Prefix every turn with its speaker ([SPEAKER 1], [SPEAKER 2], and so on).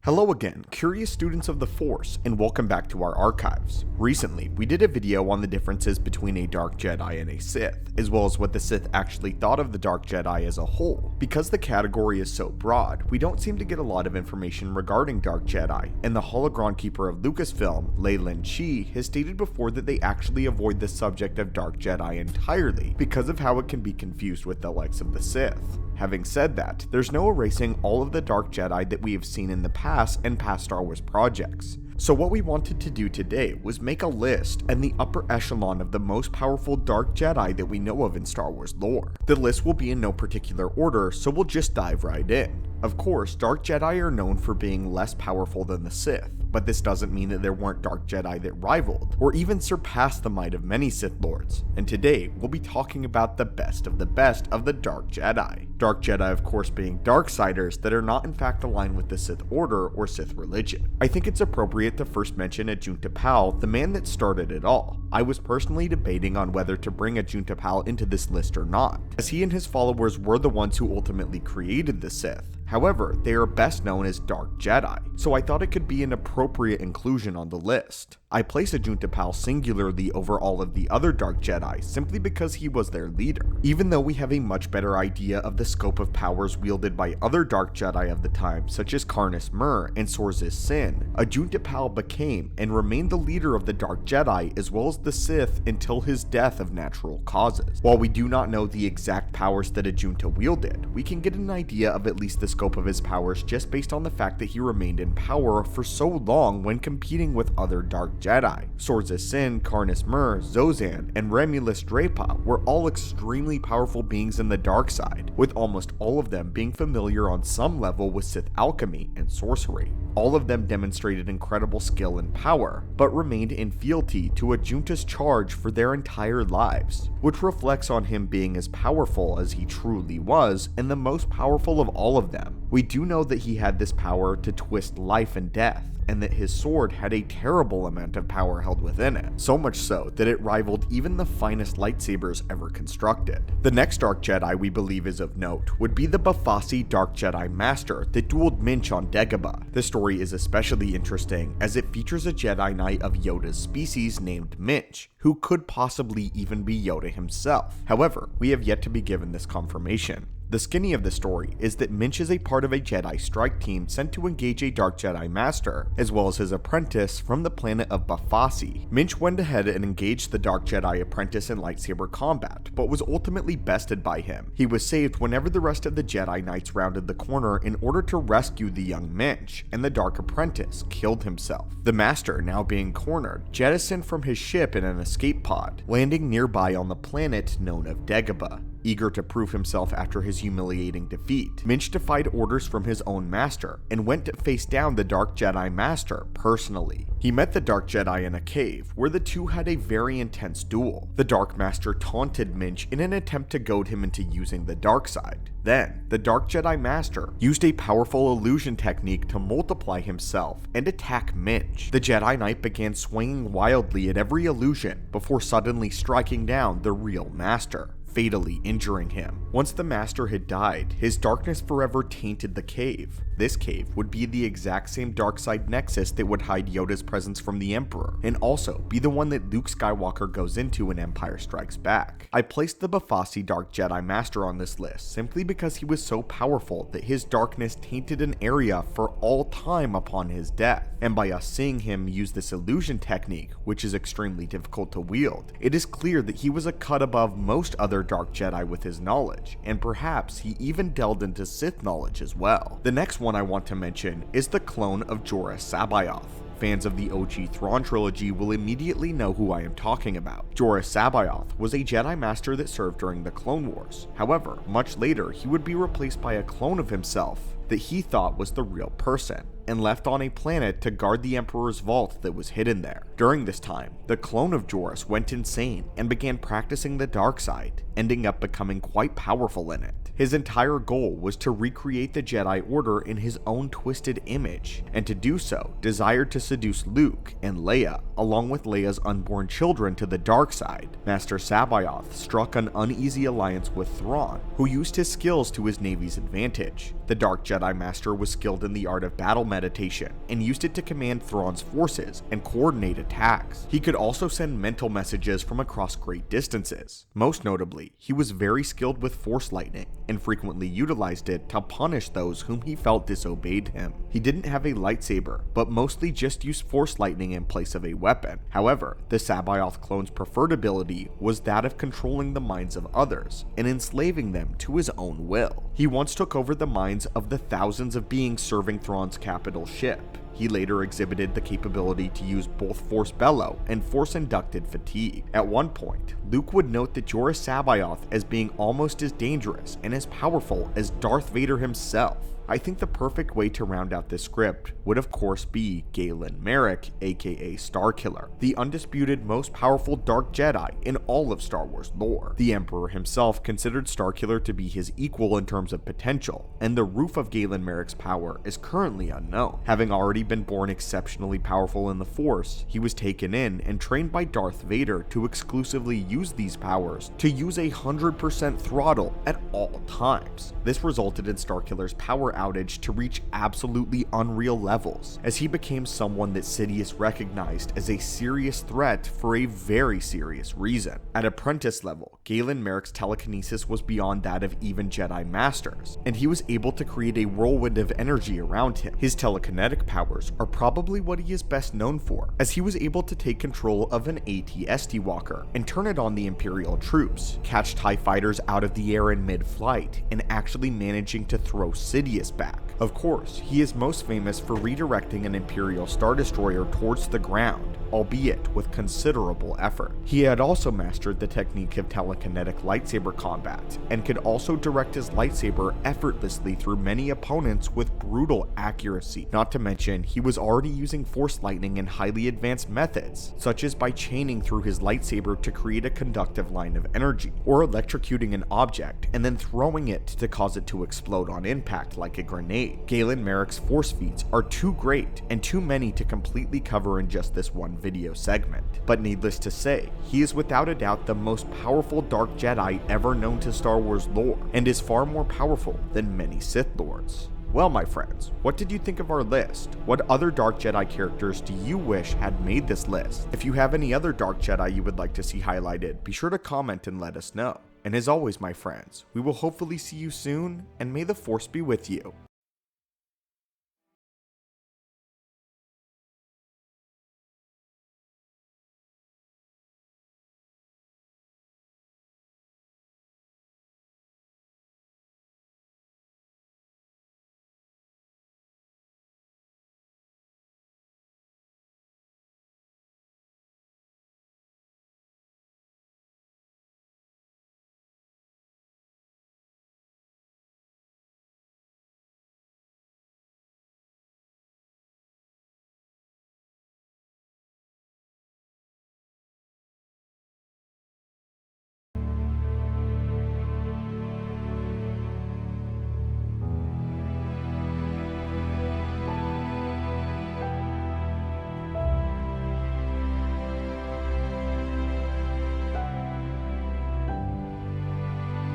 [SPEAKER 1] Hello again, curious students of the Force, and welcome back to our archives. Recently, we did a video on the differences between a Dark Jedi and a Sith, as well as what the Sith actually thought of the Dark Jedi as a whole. Because the category is so broad, we don't seem to get a lot of information regarding Dark Jedi, and the hologram keeper of Lucasfilm, Leyland Chi, has stated before that they actually avoid the subject of Dark Jedi entirely because of how it can be confused with the likes of the Sith. Having said that, there's no erasing all of the Dark Jedi that we have seen in the past and past Star Wars projects. So what we wanted to do today was make a list and the upper echelon of the most powerful Dark Jedi that we know of in Star Wars lore. The list will be in no particular order, so we'll just dive right in. Of course, Dark Jedi are known for being less powerful than the Sith, but this doesn't mean that there weren't Dark Jedi that rivaled, or even surpassed the might of many Sith Lords, and today we'll be talking about the best of the Dark Jedi. Dark Jedi of course being Darksiders that are not in fact aligned with the Sith Order or Sith religion. I think it's appropriate to first mention Ajunta Pal, the man that started it all. I was personally debating on whether to bring Ajunta Pal into this list or not, as he and his followers were the ones who ultimately created the Sith. However, they are best known as Dark Jedi, so I thought it could be an appropriate inclusion on the list. I place Ajunta Pal singularly over all of the other Dark Jedi simply because he was their leader. Even though we have a much better idea of the scope of powers wielded by other Dark Jedi of the time, such as Karness Mur and Sorzis Sin, Ajunta Pal became and remained the leader of the Dark Jedi as well as the Sith until his death of natural causes. While we do not know the exact powers that Ajunta wielded, we can get an idea of at least the scope of his powers just based on the fact that he remained in power for so long when competing with other Dark Jedi. Sorzis Sin, Karness Mur, Zozan, and Remulus Drapa were all extremely powerful beings in the dark side, with almost all of them being familiar on some level with Sith alchemy and sorcery. All of them demonstrated incredible skill and power, but remained in fealty to Ajunta's charge for their entire lives, which reflects on him being as powerful as he truly was and the most powerful of all of them. We do know that he had this power to twist life and death, and that his sword had a terrible amount of power held within it, so much so that it rivaled even the finest lightsabers ever constructed. The next Dark Jedi we believe is of note would be the Bafasi Dark Jedi Master that dueled Minch on Dagobah. The story is especially interesting as it features a Jedi Knight of Yoda's species named Minch, who could possibly even be Yoda himself. However, we have yet to be given this confirmation. The skinny of the story is that Minch is a part of a Jedi strike team sent to engage a Dark Jedi Master, as well as his apprentice from the planet of Bafasi. Minch went ahead and engaged the Dark Jedi apprentice in lightsaber combat, but was ultimately bested by him. He was saved whenever the rest of the Jedi Knights rounded the corner in order to rescue the young Minch, and the Dark Apprentice killed himself. The Master, now being cornered, jettisoned from his ship in an escape pod, landing nearby on the planet known as Dagobah. Eager to prove himself after his humiliating defeat, Minch defied orders from his own master and went to face down the Dark Jedi Master personally. He met the Dark Jedi in a cave where the two had a very intense duel. The Dark Master taunted Minch in an attempt to goad him into using the dark side. Then, the Dark Jedi Master used a powerful illusion technique to multiply himself and attack Minch. The Jedi Knight began swinging wildly at every illusion before suddenly striking down the real Master, fatally injuring him. Once the Master had died, his darkness forever tainted the cave. This cave would be the exact same dark side nexus that would hide Yoda's presence from the Emperor, and also be the one that Luke Skywalker goes into in Empire Strikes Back. I placed the Bafasi Dark Jedi Master on this list simply because he was so powerful that his darkness tainted an area for all time upon his death, and by us seeing him use this illusion technique, which is extremely difficult to wield, it is clear that he was a cut above most other Dark Jedi with his knowledge, and perhaps he even delved into Sith knowledge as well. The next one I want to mention is the clone of Jorah Sabayoth. Fans of the OG Thrawn trilogy will immediately know who I am talking about. Jorah Sabayoth was a Jedi Master that served during the Clone Wars. However, much later he would be replaced by a clone of himself that he thought was the real person, and left on a planet to guard the Emperor's vault that was hidden there. During this time, the clone of Jorah went insane and began practicing the dark side, ending up becoming quite powerful in it. His entire goal was to recreate the Jedi Order in his own twisted image, and to do so, desired to seduce Luke and Leia, along with Leia's unborn children, to the dark side. Master Sabayoth struck an uneasy alliance with Thrawn, who used his skills to his Navy's advantage. The Dark Jedi Master was skilled in the art of battle meditation and used it to command Thrawn's forces and coordinate attacks. He could also send mental messages from across great distances. Most notably, he was very skilled with Force lightning and frequently utilized it to punish those whom he felt disobeyed him. He didn't have a lightsaber, but mostly just used Force lightning in place of a weapon. However, the Sabaoth clone's preferred ability was that of controlling the minds of others and enslaving them to his own will. He once took over the minds of the thousands of beings serving Thrawn's capital ship. He later exhibited the capability to use both Force Bellow and Force-inducted fatigue. At one point, Luke would note the Joruus Sabaoth as being almost as dangerous and as powerful as Darth Vader himself. I think the perfect way to round out this script would of course be Galen Marek, aka Starkiller, the undisputed most powerful Dark Jedi in all of Star Wars lore. The Emperor himself considered Starkiller to be his equal in terms of potential, and the roof of Galen Marek's power is currently unknown. Having already been born exceptionally powerful in the Force, he was taken in and trained by Darth Vader to exclusively use these powers to use 100% throttle at all times. This resulted in Starkiller's power outage to reach absolutely unreal levels, as he became someone that Sidious recognized as a serious threat for a very serious reason. At apprentice level, Galen Marek's telekinesis was beyond that of even Jedi Masters, and he was able to create a whirlwind of energy around him. His telekinetic powers are probably what he is best known for, as he was able to take control of an AT-ST walker and turn it on the Imperial troops, catch TIE fighters out of the air in mid-flight, and actually managing to throw Sidious back. Of course, he is most famous for redirecting an Imperial Star Destroyer towards the ground, albeit with considerable effort. He had also mastered the technique of telekinetic lightsaber combat, and could also direct his lightsaber effortlessly through many opponents with brutal accuracy. Not to mention, he was already using Force lightning in highly advanced methods, such as by chaining through his lightsaber to create a conductive line of energy, or electrocuting an object and then throwing it to cause it to explode on impact like a grenade. Galen Marek's Force feats are too great and too many to completely cover in just this one video segment. But needless to say, he is without a doubt the most powerful Dark Jedi ever known to Star Wars lore, and is far more powerful than many Sith Lords. Well, my friends, what did you think of our list? What other Dark Jedi characters do you wish had made this list? If you have any other Dark Jedi you would like to see highlighted, be sure to comment and let us know. And as always, my friends, we will hopefully see you soon, and may the Force be with you.